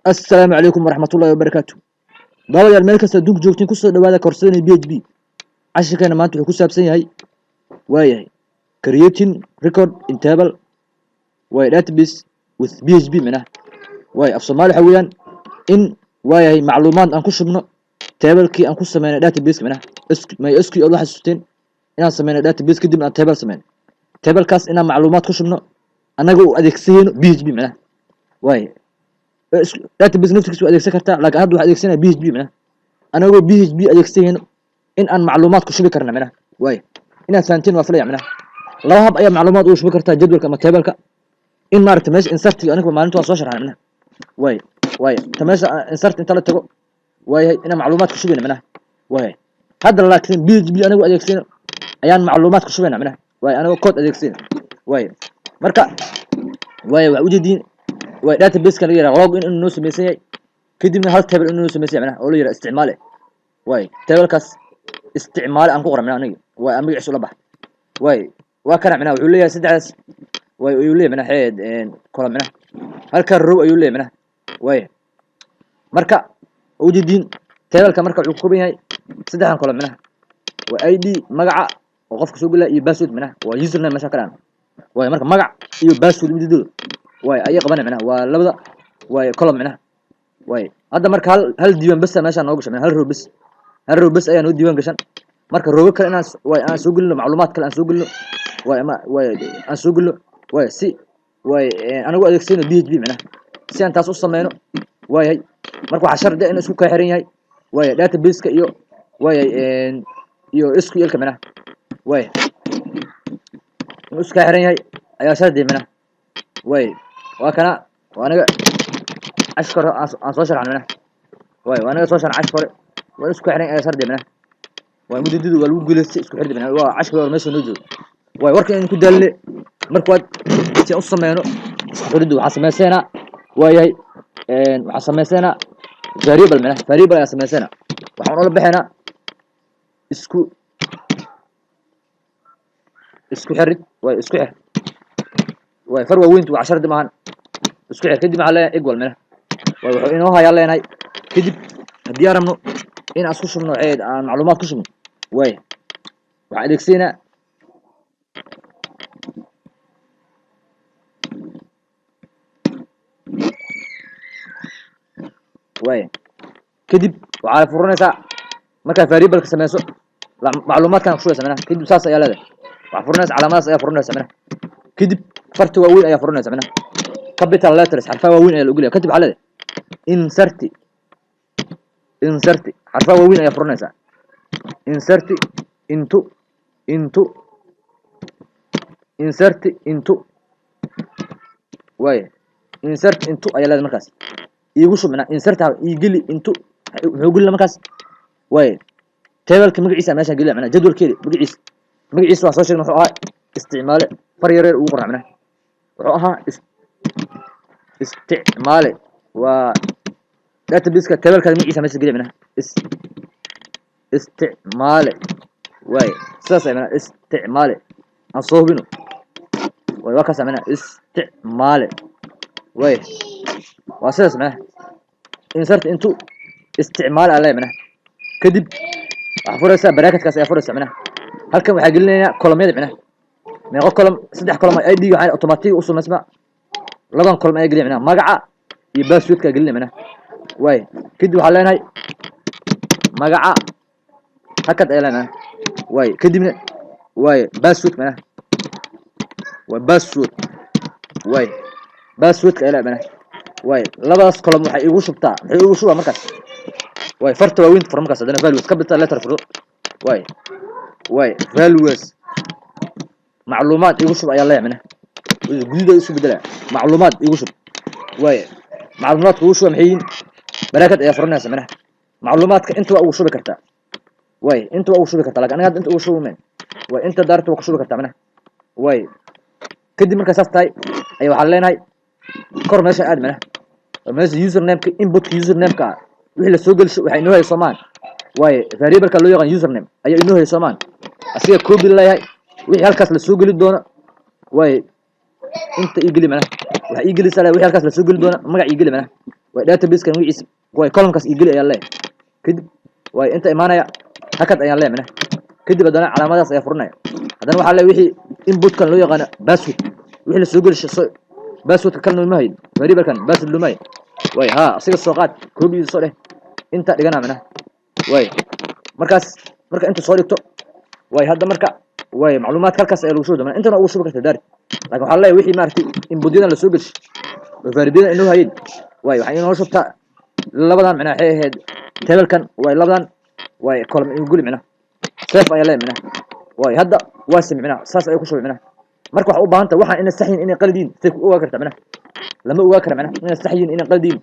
السلام عليكم ورحمة الله وبركاته. دابا المeel kasta adduunka joogtiin ku soo dhawaada koorsadana PHP. Casharkeena maanta wuxuu ku saabsan yahay creating record in table database with PHP mana af Soomaali waxa weeyaan in macluumaad aan ku shubno table-kii aan ku sameeyay database mana MySQL waxa xasuusteen inaan sameeyay database kadib aan table sameeyay table-kaas inaan macluumaad ku shubno anaga u adeegsanayno PHP mana database naftigiisu adeegsan kartaa laakiin hadda waxa adeegsanaya PHP mana anagoo PHP adeegsanayno in aan macluumaad ku shubi karna mana inaad fahanteen waa filaya mana laba hab ayaa macluumaad u shubi kartaa jadwalka ama table-ka in maaragtay meesha insert aniga maalinta waa soo sharaxnay mana meesha insert inta la tago ina macluumaad ku shubina mana hadda laakiin PHP aniga adeegsanayno ayaan macluumaad ku shubina mana anagoo code adeegsanayno marka waxa u jeedin database kan yara login inuu noo sameeyay kadibna hal table inuu noo sameeyay macna oo la yiraahdo isticmaale table kaas isticmaale aan ku qoran aniga magaciisu la bax waa kana macna wuxuu leeyahay saddex ayuu leeyahay macna xeed column macna halka row ayuu leeyahay macna marka u jeedin table ka marka wuxuu ku kooban yahay saddexan column macna ID magaca oo qofka soo galay iyo password macna username meesha ka marka magac iyo password mididooda ayay qabanay macna waa labada column macna hadda marka hal diiwaan bas meesha noogu gashay hal row bas ayaa noo diiwaan gashan marka row kale inaan aan soo gelino macluumaad kale aan soo gelino aan soo gelino si anagu adeegsanayno PHP macna si aan taas u sameeyno marka waxa shardi ah in isku ka xiran yahay database-ka iyo SQL-ka macna in isku ka xiran yahay ayaa shardi macna waa kana anaga ashkar aan soo sharaxnay mana anaga soo sharaxnay ashkar waa isku xiran ay sardi mana mudadidu waa lagu guuleystay isku xirdi mana waa ashkar oo meesha noo joogo warka in ku daalle marka waad si u sameeyno isku xirdi waxa sameeyana waxa sameeyana variable ayaa sameeyana waxaan oo la bixina isku xirid isku xir far waaweyntu waa 10 maahan isku xir kadib waxa la equal mana wuxuu inoo hayaa leenahay kadib hadii aan rabno in aan isku shubno aan macluumaad ku shubno waxa adeegsanaa kadib waxa furanaysaa marka variable ka sameeyso macluumaadkan ku shubeysa mana kadib saas ayaa leedahay waxa furanaysaa calaamadaas ayaa furanaysaa mana kadib farta waaweyn ayaa furanaysaa mana capital letters xarfaha waaweyn ayaa lagu leeyahay kadib waxa leedahay insert xarfaha waaweyn ayaa furanaysaa insert into insert ayaa leedahay markaas iigu shub macna insert ii geli into wuxuu geli markaas table-ka magaciisa meesha geli macna jadwalkeeda magaciisa waa soo sheegnay wuxuu ahaa isticmaale far yar ugu qoran macna wuxuu ahaa isticmaale waa database-ka table-ka magaciisa meesha geli macna isticmaale sidaas ay macna isticmaale aan soo hubino waa kaas macna isticmaale waa sidaas macna insert into isticmaale ayaa macna kadib waxa furaysaa bracket-kaas ayaa furaysaa macna halkan waxa gelinaynaa column-yada macna meeqo column saddex column ID waxa automatic u sameysmaa laban column ayaa gelin macna magaca iyo password-ka gelin macna kadib waxa leenahay magaca hakad ayaa leenahay kadibna password macna password-ka ayaa macna labadaas column waxay igu shubtaa markaas farta waaweyn fur markaas hadana values capital letter fur values macluumaad igu shub ayaa leeyahay macna gududa isu bedela macluumaad igu shub macluumaadku ugu shub maxay bracket ayaa furanaysa macna macluumaadka inta waa ugu shubi kartaa laakiin aniga inta ugu shubmeen inta daarta waa ku shubi kartaa macna kadib marka saas tahay ayaa waxa leenahay kor meesha aad macna meesha username-ka input-ka username-ka wixii la soo gelsho waxa inoo hayso maan variable-ka loo yaqaan username ayaa inoo hayso maan asiga copy leeyahay wixii halkaas la soo geli doono inta ii geli macna waxa ii geli sala wixii halkaas la soo geli doono magac ii geli macna way database kan wiciis way column kaas igeli ayaa leeyahay kadib way inta imaanaya hakad ayaan leeyahay kadib hadana calaamadaas ayaa furanaya hadana waxa leeyahay wixii input kan loo yaqaan password wixii la soo gelisho password kan ma hayd variable kan password lumay way ha asiga soo qaad koobiyo soo dheh inta dhigana mana way marka inta soo dhigto way hadda marka way macluumaadka halkaas ay lagu soo dhamaan intana ugu soo kartaa dari laakiin waxa leeyahay wixii maartay inputyada la soo gelisho variable inuu hayd way waxa inoo shubta labadan macna waxay ahayd tabelkan way labadan way column in guli macna safe ayaa leeyahay macna way hadda waa simcina saas ay ku soo macna marka waxa u baahan tahay waxaan in saxiin in qaldiin say ku ogaa kartaa macna lama ogaa karo macna in saxiin in qaldiin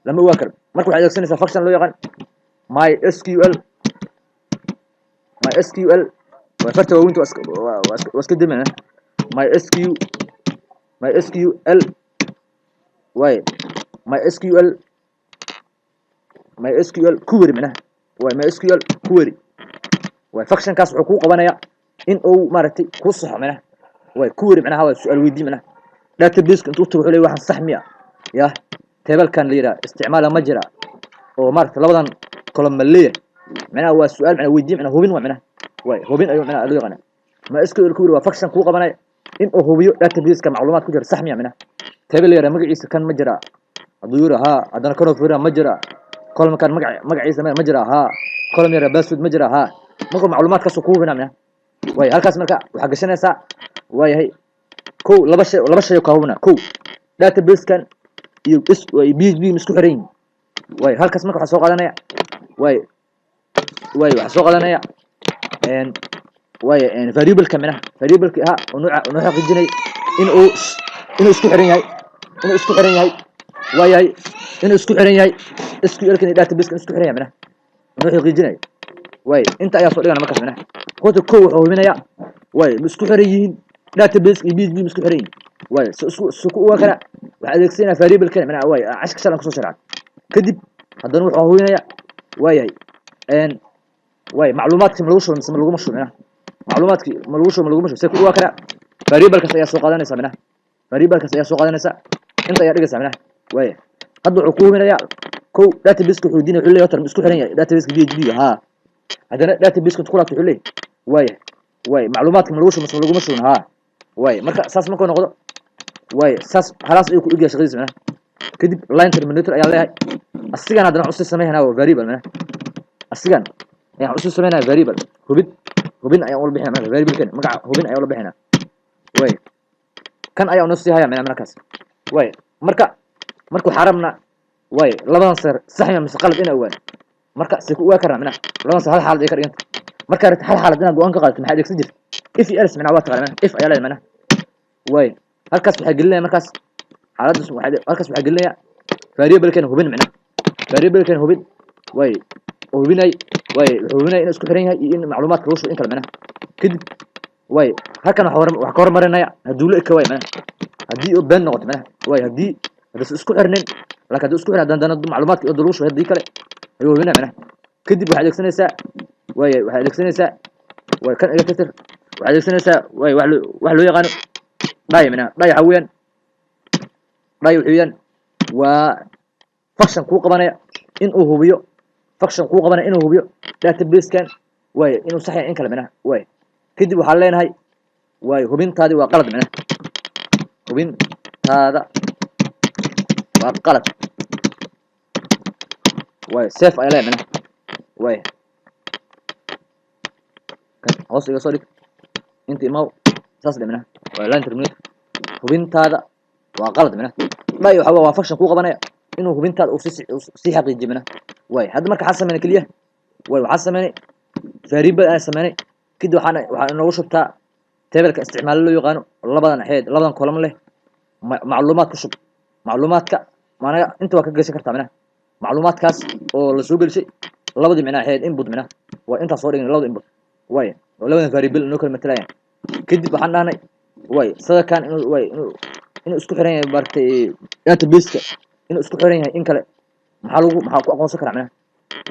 lama ogaa karo marka waxaad adeegsanaysaa function loo yaqaan mysql way farta waawinta waska dimana mysql way mysql query macna way mysql query way function kaas wuxuu ku qabanaya in uu maaragtay ku saxo macna way query macna waa su'aal weydii macna database intuu tago wuxuu leeyahay waxaan sax miya ya table kan leeyahay isticmaala ma jira oo maaragtay labadan column maleeyahay macna waa su'aal macna weydii macna hubin waa macna way hubin ayuu macna loo yaqaan mysql query waa function ku qabanaya in uu hubiyo database ka macluumaad ku jira sax miya macna table leeyahay magaciisa kan ma jira haduu yiri ha hadana kan fiira ma jira column kan magaciisa ma jira ha column yara password ma jira ha marka macluumaadkaas ku hubina macna way halkaas marka waxa gashanaysa way hay laba shay ka hubina database kan iyo PHP isku xiran way halkaas marka waxa soo qaadanaya way waxa soo qaadanaya variable ka macna variable ka nooca xaqiijinay inuu isku xiran yahay way inuu isku xiran yahay SQL kan database kan isku xiran yahay macna nooca xaqiijinay way inta ayaa soo dhigana markaas macna wuxuu hubinaya way isku xiran yihiin database iyo PHP isku xiran yihiin way isku uga kara waxa adeegsanaa variable kan macna way cashka shalan ku soo sharxan kadib haddana wuxuu hubinaya way macluumaadkii ma lagu shubo mise ma lagu shubo macna macluumaadkii ma lagu shubo say ku uga kara variable kaas ayaa soo qaadanaysa macna inta ayaa dhigaysa macna way hadda wuxuu ku hubinaya database wuxuu diinay wuxuu leeyahay isku xiran yahay database PHP ha hadana database ku kulaabto wuxuu leeyahay way macluumaadka ma lagu shubo mise ma lagu shubo ha way marka saas markuu noqdo way saas halaas ay ku dhigay shaqadiisa macna kadib line terminator ayaa leeyahay asigan hadana cusub sameeynaa variable macna asigan ayaa cusub sameeynaa variable hubin ayaa wal bixinaa macna variable kan magaca hubin ayaa wal bixinaa way kan ayaa noo sii haya macna markaas way marka xaramna way labadan sar saxiix mise qalad in awaan marka si ku waa karna macna labadan sar hal xaalad ay ka dhiganta marka hal xaalad inaad go'aan ka qaadato maxaa adeegsan jirtay if else macna waa taqaan if ayaa leeyahay macna way halkaas waxa gelinaya markaas xaaladdu halkaas waxa gelinaya variable kan hubin macna variable kan hubin way hubinay in isku xiran yahay in macluumaadka lagu soo in kala macna kadib way halkan waxa ka hormarinaya haduu la ka way macna hadii uu been noqoto macna way hadii isku xirneen laakiin isku xiran dandana macluumaadka oo lagu soo hadii kale ayuu hubinay macna kadib waxa adeegsanaysaa way kan iga tirtir waxa adeegsanaysaa way wax loo yaqaan macna haween wuxuu waa function ku qabanaya in uu hubiyo database kan way inuu sax yahay in kala macna way kadib waxa leenahay way hubintaadi waa qalad macna hubintaada waa qalad way safe ay leeyahay macna way kan hoos iga soo dhig inta imaw saas macna way line terminator hubintaada waa qalad macna waxa waa function ku qabanaya inuu hubintaada uu si xaqiijiyo macna way hadda marka xasan sameeyay kaliya way waxa sameeyay variable ay sameeyay kadib waxa inoo shubtaa table-ka isticmaal loo yaqaan labadan column leh macluumaad ku shub macluumaadka maanaga inta waa ka gashan kartaa macna macluumaadkaas oo la soo gelisay labadii macna input macna waa inta soo dhigay labada input way labadan variable inoo kala matalayaan kadib waxaan dhahnay way sida kan inuu isku xiran yahay bartay database-ka inuu isku xiran yahay in kale maxaa ku aqoonsan karaa macna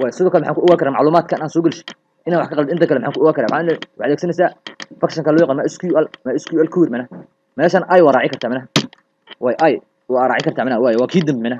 way sidoo kale maxaan ku ogaa karaa macluumaadkan aan soo gelisay inaan wax ka qaldan inta kale maxaan ku ogaa karaa waxaan adeegsanaysaa function ka loo yaqaan SQL query macna meeshan ay waa raaci kartaa macna way ay waa raaci kartaa macna way waa kii dambe macna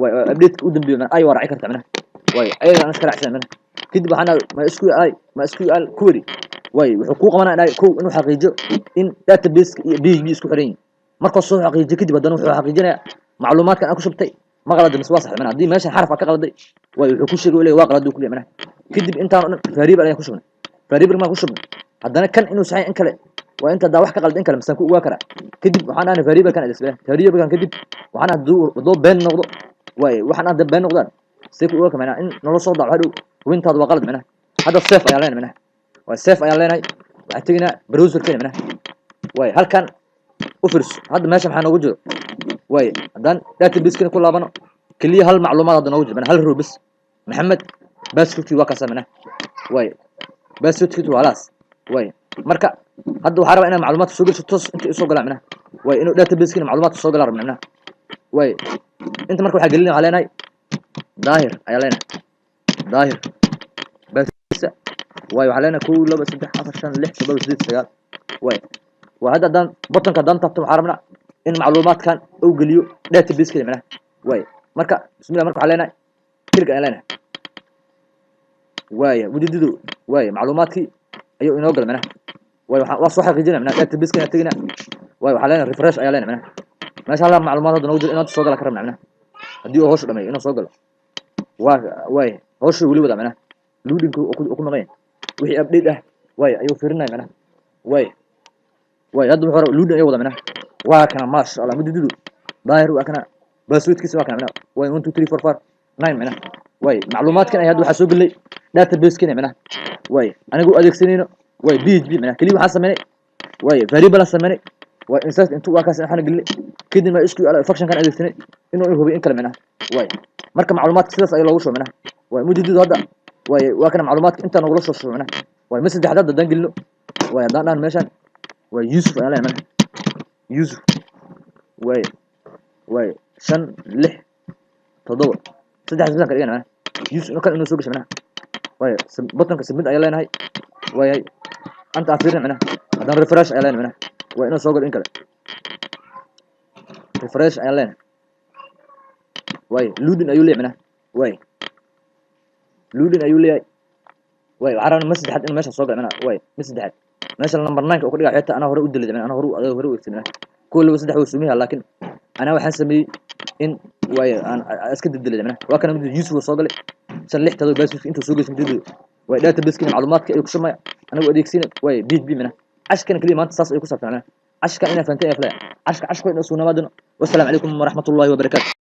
way update u dambiyo man ay waraci kartaa mana way ayaga aan iska raacsan mana kadib waxaan ma SQL query way wuxuu ku qabanaa inuu xaqiijiyo in database iyo PHP isku xiran yihiin marka soo xaqiijiyo kadib haddana wuxuu xaqiijinayaa macluumaadkan aan ku shubtay ma qalad mise waa sax mana haddii meeshan xaraf ka qalday way wuxuu ku sheegay ilaa waa qalad uu ku leeyahay mana kadib intaan variable ayaan ku shubnay variable ma ku shubnay haddana kan inuu saxay in kale waa inta daa wax ka qaldan in kale misan ku ogaa kara kadib waxaan aan variable kan adeegsaday variable kan kadib waxaan haduu been noqdo way waxaan aan been noqdaan si ku ogaa mana in nolol soo dhaco hadhow wintaad waa qalad mana hada safe ayaa leenahay mana way safe ayaa leenahay waxaan tagnaa browser keena mana way halkan u fiirso hadda meesha maxaa noogu jiro way haddaan database kan ku laabano kaliya hal macluumaad hadda noogu jiro mana hal row bas maxamed baaskii waa kaasa mana way baaskii waa laas way marka hadda waxaan rabaa inaan macluumaadka soo geliso toos inta soo galaa mana way inuu database kan macluumaadka soo galaa rabnaa mana way inta marka waxa gelinaa leenahay daahir ayaa leenahay daahir bas way waxa leenahay 2 2 3 4 5 6 7 8 9 way وهذا دان بطن كدان تبتم عربنا إن معلومات كان أو جليو database كده منه واي مركا بسم الله مركا علينا تلقى علينا واي وديدو واي معلوماتي أيوة إنوجل منه واي وصح حقيقينا منه database كده تيجينا واي وحالنا ريفرش علينا منه ما شاء الله معلومات هذا نوجد إنه تصقل كرمنا منه هديه هوش دمي إنه صقل واي هوش ولي وده منه لودينك أكون مغين وهي أبديت واي أيوة فيرنا منه واي way hadda wuxuu luudin ay wada mana waa kana ma sha Allah mudidu daahir waa kana basweedkiisa waa kana mana way 1 2 3 4 5 9 mana way macluumaadkan ay hadda waxa soo galay database kina mana way anigu adeegsanayno way PHP mana kaliya waxa sameeyay way variable sameeyay way insert intuu waa kaas waxaan galnay kadib ma SQL function kan adeegsanay inuu hubiyo in kale mana way marka macluumaadka sidaas ay loogu soo mana way mudidu hadda way waa kana macluumaadka inta noogu soo mana way ma saddexda hadda galno way hadaan meeshan ويوسف أنا من يوسف واي شن لح تضوء صدق حسبنا كريان أنا يوسف نكال إنه سوقش منها واي بطن كسبت أيلين هاي واي أنت عفيرنا منها هذا ريفرش أيلين منها واي إنه سوق الإنكال ريفرش أيلين واي لودن أيولي منها واي لودن أيولي واي عرفنا مسجد حد إنه ماشي سوق منها واي مسجد حد مثلا نمبر 9 oo ku dhigaa xitaa ana hore u dilay ana hore u eegsanaa kullu saddex uu sumiyaa laakiin ana waxaan sameeyay in way aan iska dilay waa kana mid Yusuf soo galay san lixtado bas intuu soo gashay mid way database kina macluumaadka ay ku sameeyay anagu adeegsin way PHP mana ashkan kaliya maanta saas ay ku sabtaan ashka ina fantay aflaa ashka inuu soo namadno wassalamu alaykum wa rahmatullahi wa barakatuh